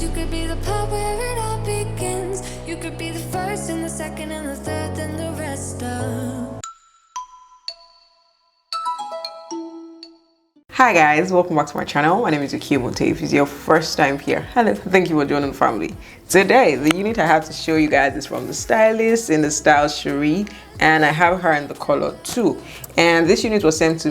You could be the part where it all begins. You could be the first and the second and the third, then the rest of. Hi guys, welcome back to my channel. My name is Okemute. If it's your first time here, hello, thank you for joining the family. Today, the unit I have to show you guys is from the Stylist in the style Sheree, and I have her in the color 2. And this unit was sent to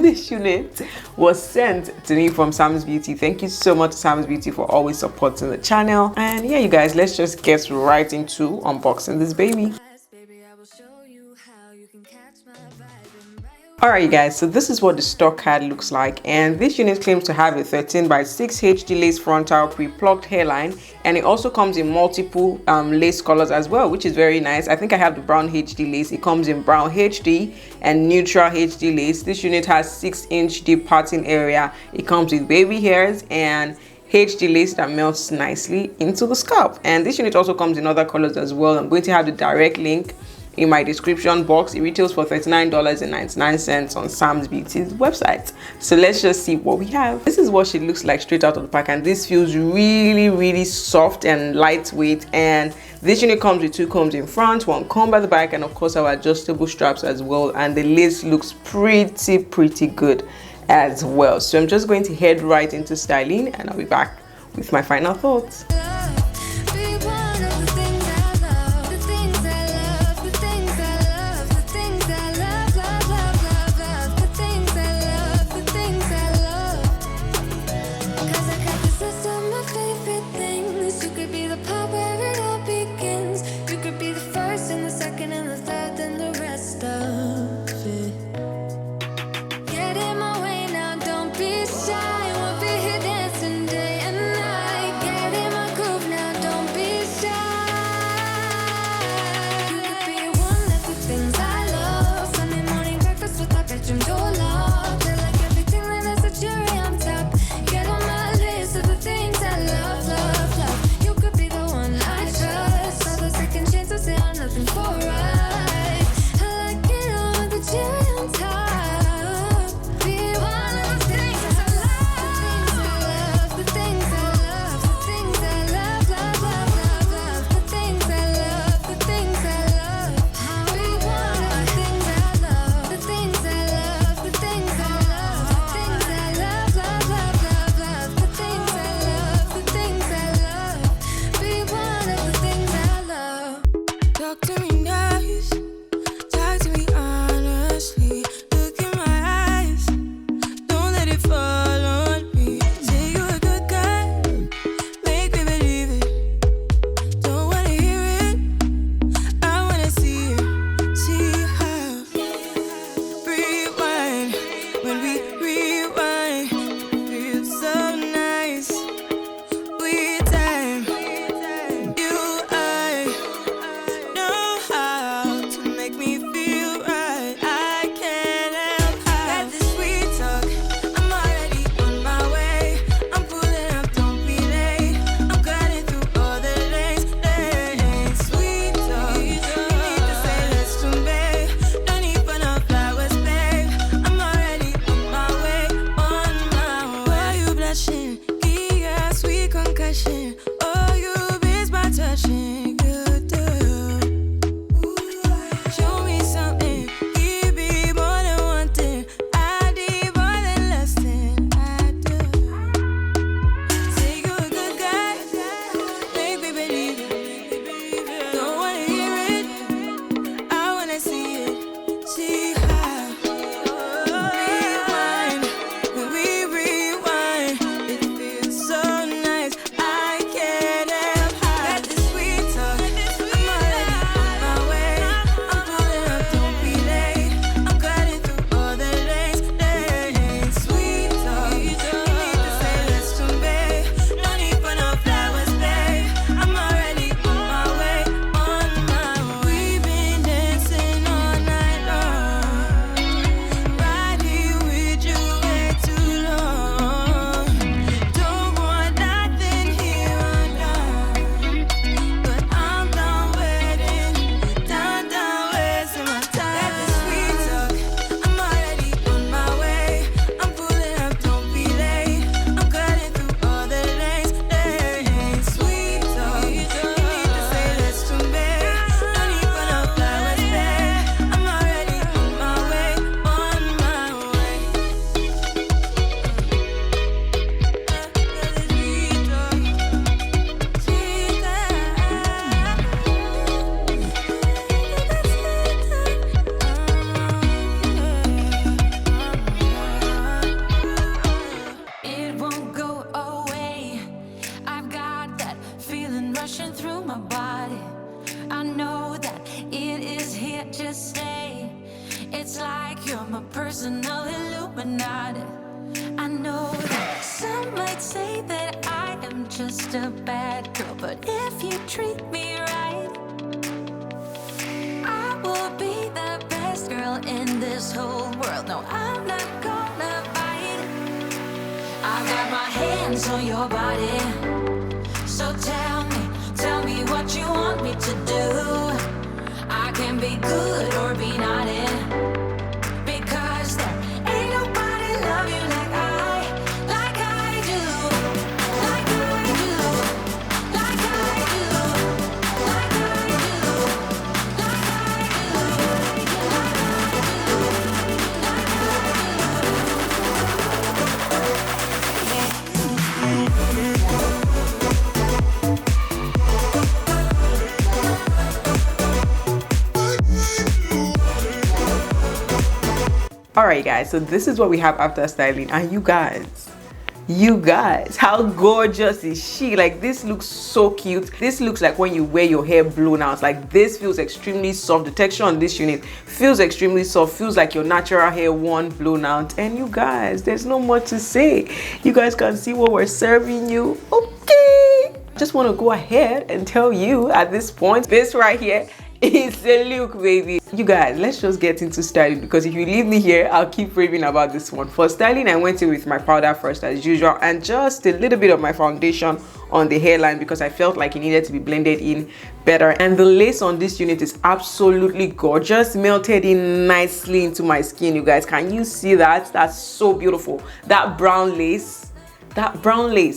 this unit was sent to me from Samsbeauty. Thank you so much, Samsbeauty, for always supporting the channel. And yeah, you guys, let's just get right into unboxing this baby. Alright you guys, so this is what the stock card looks like, and this unit claims to have a 13 by 6 HD lace frontal pre-plucked hairline, and it also comes in multiple lace colors as well, which is very nice. I think I have the brown HD lace. It comes in brown HD and neutral HD lace. This unit has 6-inch deep parting area. It comes with baby hairs and HD lace that melts nicely into the scalp, and this unit also comes in other colors as well. I'm going to have the direct link in my description box. It retails for $39.99 on Samsbeauty's website. So let's just see what we have. This is what she looks like straight out of the pack, and this feels really soft and lightweight. And this unit comes with 2 combs in front, 1 comb at the back, and of course our adjustable straps as well. And the lace looks pretty good as well. So I'm just going to head right into styling, and I'll be back with my final thoughts. Get in my groove. know that some might say that I am just a bad girl, but if you treat me right, I will be the best girl in this whole world. No, I'm not gonna bite. I got my hands on your body, so tell me what you want me to do. I can be good or be naughty, because there ain't nobody love you like I do, like I do, like I do, like I do, like Alright guys, so this is what we have after styling, and you guys, how gorgeous is she? Like, this looks so cute. This looks like when you wear your hair blown out. Like, this feels extremely soft. The texture on this unit feels extremely soft, feels like your natural hair one blown out. And you guys, there's no much to say. You guys can see what we're serving you. Okay, just want to go ahead and tell you at this point, this right here is the look, baby. You guys, let's just get into styling, because if you leave me here, I'll keep raving about this one. For styling, I went in with my powder first as usual, and just a little bit of my foundation on the hairline because I felt like it needed to be blended in better. And the lace on this unit is absolutely gorgeous, melted in nicely into my skin. You guys, can you see that? That's so beautiful. That brown lace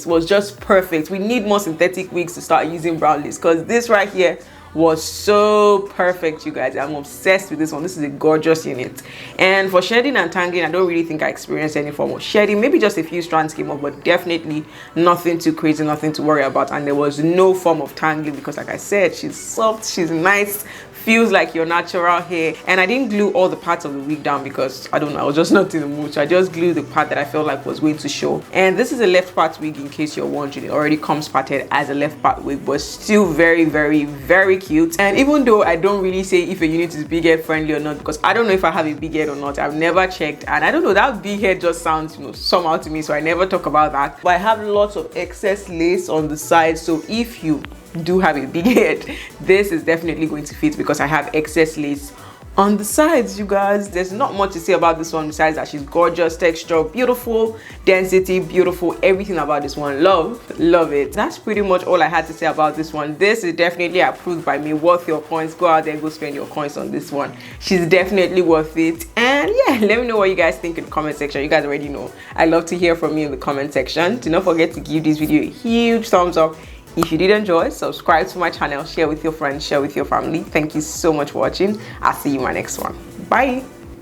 was just perfect. We need more synthetic wigs to start using brown lace, because this right here was so perfect. You guys, I'm obsessed with this one. This is a gorgeous unit. And for shedding and tangling, I don't really think I experienced any form of shedding. Maybe just a few strands came off, but definitely nothing too crazy, nothing to worry about. And there was no form of tangling because, like I said, she's soft, she's nice, feels like your natural hair. And I didn't glue all the parts of the wig down because I don't know, I was just not in the mood, so I just glued the part that I felt like was going to show. And this is a left part wig, in case you're wondering. It already comes parted as a left part wig, but still very, very, very cute. And even though I don't really say if a unit is big head friendly or not, because I don't know if I have a big head or not, I've never checked, and I don't know, that big head just sounds, you know, somehow to me, so I never talk about that. But I have lots of excess lace on the side, so if you do have a big head, this is definitely going to fit because I have excess lace on the sides. You guys, there's not much to say about this one besides that she's gorgeous, texture beautiful, density beautiful, everything about this one, love it. That's pretty much all I had to say about this one. This is definitely approved by me, worth your coins. Go out there, go spend your coins on this one. She's definitely worth it. And yeah, let me know what you guys think in the comment section. You guys already know I love to hear from you in the comment section. Do not forget to give this video a huge thumbs up if you did enjoy. Subscribe to my channel, share with your friends, share with your family. Thank you so much for watching. I'll see you in my next one. Bye.